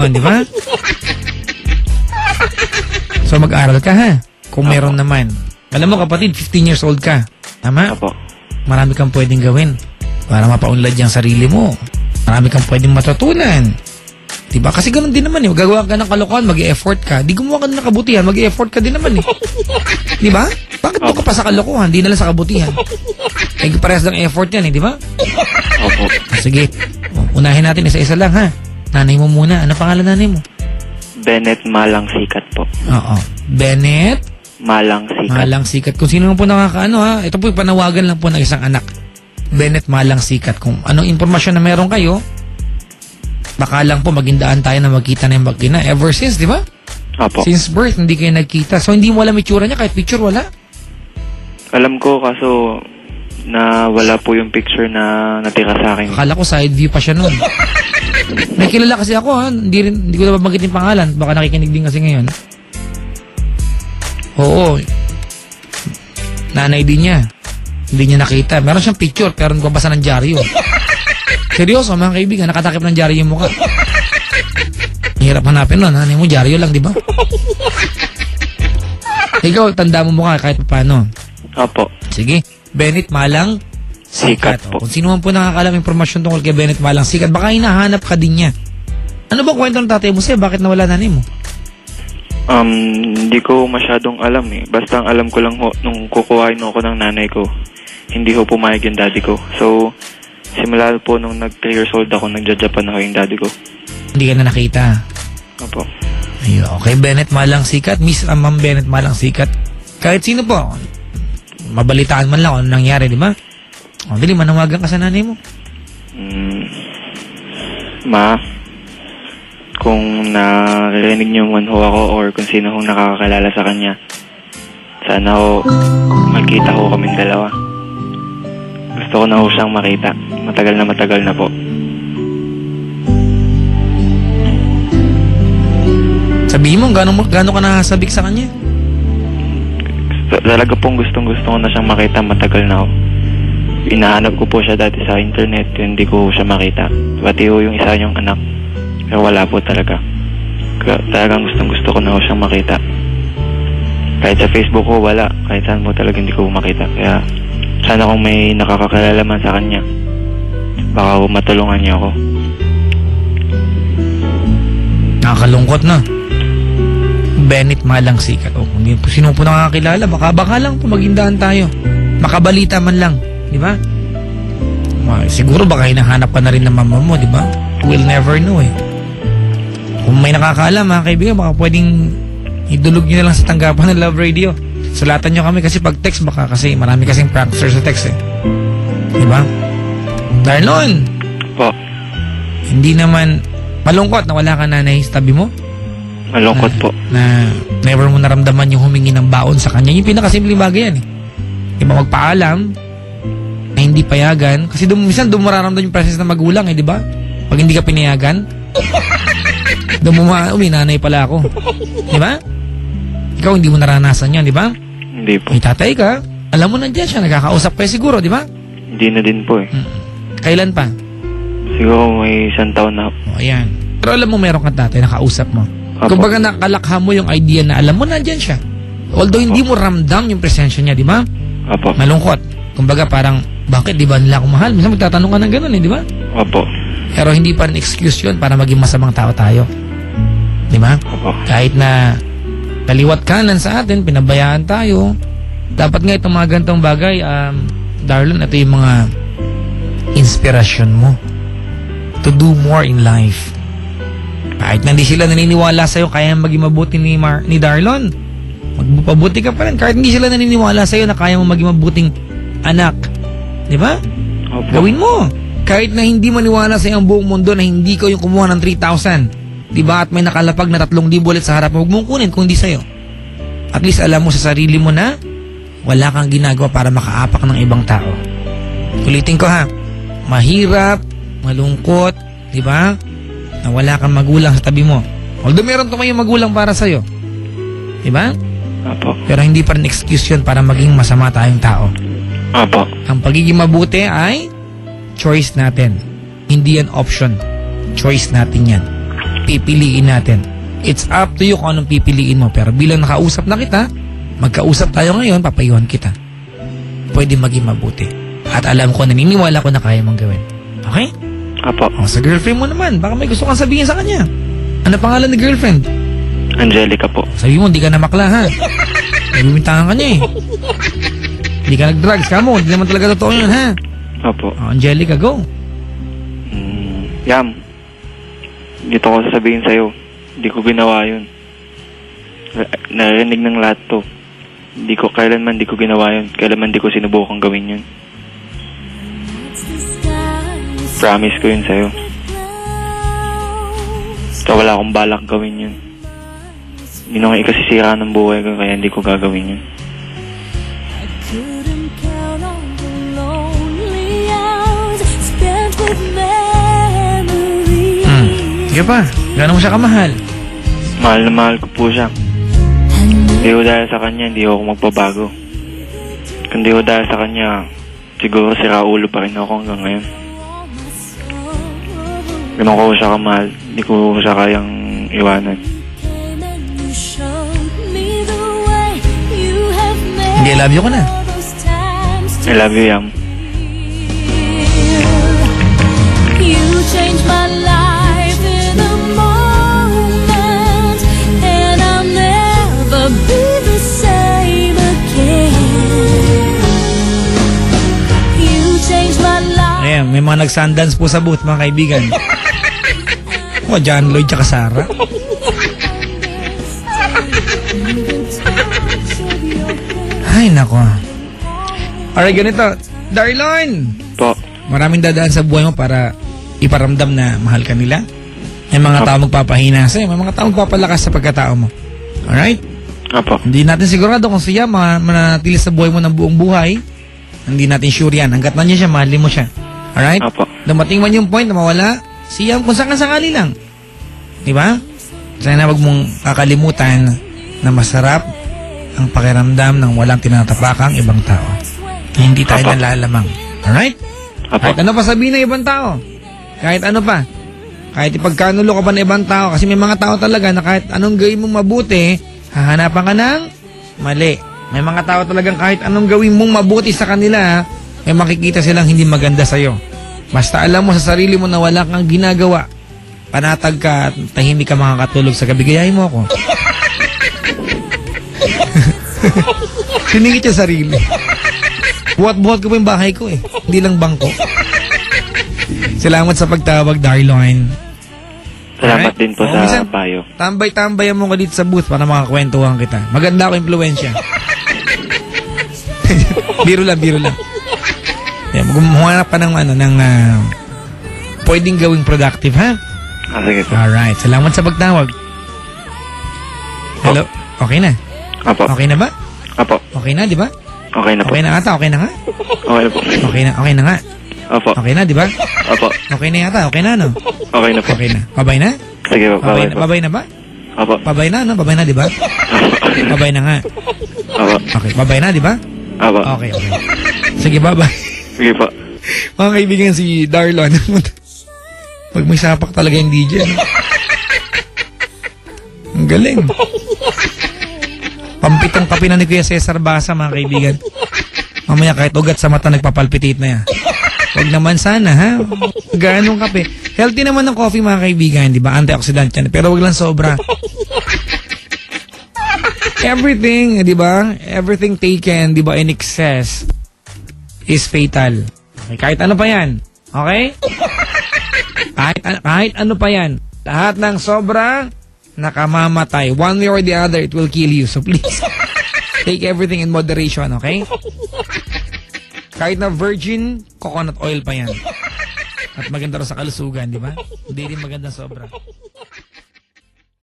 Di ba? So mag-aral ka ha. Kung meron naman. Alam mo kapatid, 15 years old ka. Tama? Opo. Marami kang pwedeng gawin para mapaunlad yung sarili mo. Marami kang pwedeng matutunan. Diba? Kasi ganun din naman eh. Gagawa ka ng kalokohan, mag-e-effort ka. Di gumawa ka ng kabutihan, mag-e-effort ka din naman eh. Diba? Bakit doon ka pa sa kalokohan? Di na lang sa kabutihan. Eh, parehas ng effort yan eh, di ba? Opo. Sige. Unahin natin isa-isa lang ha. Nanay mo muna. Ano pangalan nanay mo? Bennett Malang Sikat po. Oo. Bennett Malang Sikat. Malang Sikat. Kung sino po nakakaano ha, ito po panawagan lang po ng isang anak. Bennett Malang Sikat. Kung anong impormasyon na meron kayo, baka lang po maging daan tayo na magkita na yung magkina. Ever since, di ba? Opo. Since birth, hindi kayo nagkita. So, hindi mo alam itsura niya, kahit picture wala? Alam ko, kaso na wala po yung picture na natira sa akin. Akala ko side view pa siya nun. May kilala kasi ako ha. Hindi ko na babanggitin yung pangalan. Baka nakikinig din kasi ngayon. Oo. Nanay din niya. Hindi niya nakita. Meron siyang picture pero nagbabasa ng dyaryo. Seryoso mga kaibigan, nakatakip ng dyaryo yung mukha. Hirap hanapin nun. Nanay mo, dyaryo lang, di ba? Ikaw, tanda mo mukha kahit paano. Opo. Sige. Bennett Malang Sikat po. Kung sino man po nakakalam impormasyon tungkol kay Bennett Malang Sikat, baka hinahanap ka din niya. Ano ba kwento ng tatay mo sa'yo? Bakit nawala nanay mo? Hindi ko masyadong alam eh. Basta ang alam ko lang ho, nung kukuhain ako ng nanay ko, hindi ho pumayag yung daddy ko. So, simula po nung nag 3 years old ako, nagja-Japan ako yung daddy ko. Hindi ka na nakita. Opo. Ayun, okay, Bennett Malang Sikat. Miss Ma'am Bennett Malang Sikat. Kahit sino po, mabalitaan man lang kung ano nangyari, di ba? O, dali, manawagan ka sa nanay mo. Ma, kung naririnig niyo man ho ako or kung sino hong nakakakilala sa kanya, sana ho magkita ho kaming dalawa. Gusto ko na ho siyang makita. Matagal na po. Sabihin mo, gano'n ka nakasabik sa kanya? Talaga pong gustong-gusto ko na siyang makita. Matagal na ho. Inahanap ko po siya dati sa internet. Hindi ko siya makita. Pati ho yung isa niyong anak. Pero wala po talaga. Talagang gustong-gusto ko na ho siyang makita. Kahit sa Facebook ko, wala. Kahit saan mo talaga hindi ko makita. Kaya sana kung may nakakakilala man sa kanya, baka ho matulungan niya ako. Nakakalungkot na. Bennett Malang Sikat. O, kung sino po nakakilala, baka lang po maging daan tayo. Makabalita man lang. Di ba? Siguro baka hinahanap ka na rin ng mama mo, di ba? We'll never know eh. Kung may nakakaalam, mga kaibigan, baka pwedeng idulog nyo na lang sa tanggapan ng Love Radio. Sulatan nyo kami kasi pag text, baka kasi marami kasing pranksters sa text eh. Di ba? Darlon! Po. Hindi naman malungkot na wala ka nanay sa tabi mo? Malungkot po. Na never mo naramdaman yung humingi ng baon sa kanya. Yung pinakasimpleng bagay yan eh. Di ba magpaalam na hindi payagan? Kasi minsan doon mararamdaman yung presence ng magulang eh, di ba? Pag hindi ka pinayagan, doon mo nanay pala ako. Di ba? Ikaw hindi mo naranasan yan, di ba? Hindi po. May tatay ka, alam mo nandiyan siya, nagkakausap kayo siguro, di ba? Hindi na din po eh. Kailan pa? Siguro may 1 taon na. O, ayan. Pero alam mo meron kang tatay, nakausap mo. Apo. Kumbaga nakalakha mo yung idea na alam mo nandiyan siya. Although hindi mo ramdam yung presensya niya, di ba? Opo. Malungkot. Kumbaga parang, bakit di ba nila ako mahal? Minsan magtatanong ka ng gano'n eh, di ba? Opo. Pero hindi pa rin excuse yun para maging masamang tao tayo. Di ba? Opo. Kahit na kaliwat kanan sa atin, pinabayaan tayo. Dapat nga itong mga ganitong bagay, Darlon, ito yung mga inspirasyon mo to do more in life. Kahit na hindi sila naniniwala sa'yo, kaya maging mabuti ni Darlon. Magpabuti ka pa rin. Kahit hindi sila naniniwala sa'yo na kaya mo maging mabuting anak. Di ba? Opo. Gawin mo. Kahit na hindi maniwala sa'yo ang buong mundo na hindi ko yung kumuha ng 3,000. Di ba? At may nakalapag na 3,000 ulit sa harap mo. Huwag mong kunin kung hindi sa'yo. At least alam mo sa sarili mo na wala kang ginagawa para makaapak ng ibang tao. Ulitin ko ha. Mahirap, malungkot, di ba? Na wala kang magulang sa tabi mo. Although meron tumayong magulang para sa'yo. Di ba? Opo. Pero hindi pa rin excuse yun para maging masama tayong tao. Opo. Ang pagiging mabuti ay choice natin. Hindi yan option. Choice natin yan. pipiliin natin. It's up to you kung anong pipiliin mo. Pero bilang nakausap na kita, magkausap tayo ngayon, papayuhan kita. Pwede maging mabuti. At alam ko, naniniwala ko na kaya mong gawin. Okay? Apo. O, sa girlfriend mo naman, baka may gusto kang sabihin sa kanya. Ano pangalan ni girlfriend? Angelica po. Sabi mo, hindi ka na makla, ha? Nagbibintangan ka niya, eh. Hindi ka nag-drugs ka mo. Hindi naman talaga totoo yun, ha? Apo. O, Angelica, go. Yam, dito ko sasabihin sa'yo, hindi ko ginawa yun. Narinig ng lahat to. Kailanman di ko ginawa yun. Kailanman di ko sinubukang gawin yun. Promise ko yun sa'yo. So, wala akong balak gawin yun. Hindi naman ikasisira ng buhay ko, kaya hindi ko gagawin yun. Sige pa, gano'n mo siya kamahal? Mahal na mahal ko po siya. Hindi ko dahil sa kanya, hindi ako magbabago. Kundi ko dahil sa kanya, siguro si Raulo pa rin ako hanggang ngayon. Ganun ko siya kamahal, hindi ko siya kayang iwanan. Hindi, I love you ko na. I love you, Yam. You changed my life in a moment, and I'll never be the same again. You changed my life. Ayan, may mga nag-sundance po sa booth, mga kaibigan. O, John Lloyd tsaka Sarah. Ay, nako. Alright, ganito. Darlene! Po. Maraming dadaan sa buhay mo para iparamdam na mahal ka nila. May mga tao magpapahina sa'yo. May mga tao magpapalakas sa pagkatao mo. Alright? Apo. Hindi natin sigurado kung siya manatili sa buhay mo ng buong buhay. Hindi natin sure yan. Hanggat na niya siya, mahalin mo siya. Alright? Apo. Dumating man yung point na mawala, siya kung saan sakali lang. Diba? Sana wag mong kakalimutan na masarap ang pakiramdam ng walang tinatapakang ibang tao. Hindi tayo Apo. nalalamang. Alright? Apo. Kahit ano pa sabihin ng ibang tao. Kahit ano pa. Kahit ipagkanulo ka pa ng ibang tao. Kasi may mga tao talaga na kahit anong gawin mong mabuti, hahanapan ka ng mali. May mga tao talagang kahit anong gawin mong mabuti sa kanila, may makikita silang hindi maganda sa'yo. Basta alam mo sa sarili mo na wala kang ginagawa, panatag ka at tahimik ka makakatulog sa gabi, gayahin mo ako. Siningit siya sarili. Buhat-buhat ko pa yung bahay ko, eh. Hindi lang bangko. Salamat sa pagtawag, Darlene. Salamat din po sa minsan, payo. tambay-tambayan mo ka dito sa booth para makakwentuhan kita. Maganda ako impluensya. Biro lang. Yeah, maghumanap ka ng pwedeng gawing productive, ha? Sige po. Alright, salamat sa pagtawag. Hello? Okay na? Apo. Okay na ba? Apo. Okay na, di ba? Okay na po. Okay na ata, okay na nga? Okay na po. Okay na nga? Apo. Okay na, di ba? Apo. Okay na yata, okay na, no? Okay na po. Okay na. Pabay na? Sige po. Pabay Bye na, po. pabay na ba? Apo. Pabay na, no? Pabay na, di ba? Pabay na nga. Apo. Okay, pabay na, di ba? Apo. Okay. Sige, bye-bye. Sige po. Mga kaibigan, si Darlene. Pag may sapak talaga yung DJ. No? Ang galing. Pampitong kape na ni Kuya Cesar Basa, mga kaibigan. Mamaya kahit ugat sa mata nagpapalpitate na yan. Huwag naman sana, ha? Ganong kape. Healthy naman ng coffee, mga kaibigan, di ba? Antioxidant yan. Pero wag lang sobra. Everything, di ba? Everything taken, di ba, in excess is fatal. Okay, kahit ano pa yan. Okay? Kahit ano pa yan. Lahat ng sobra, nakamamatay. One way or the other, it will kill you. So please, take everything in moderation, okay? Kahit na virgin coconut oil pa yan. At maganda rin sa kalusugan, di ba? Hindi rin maganda sobra.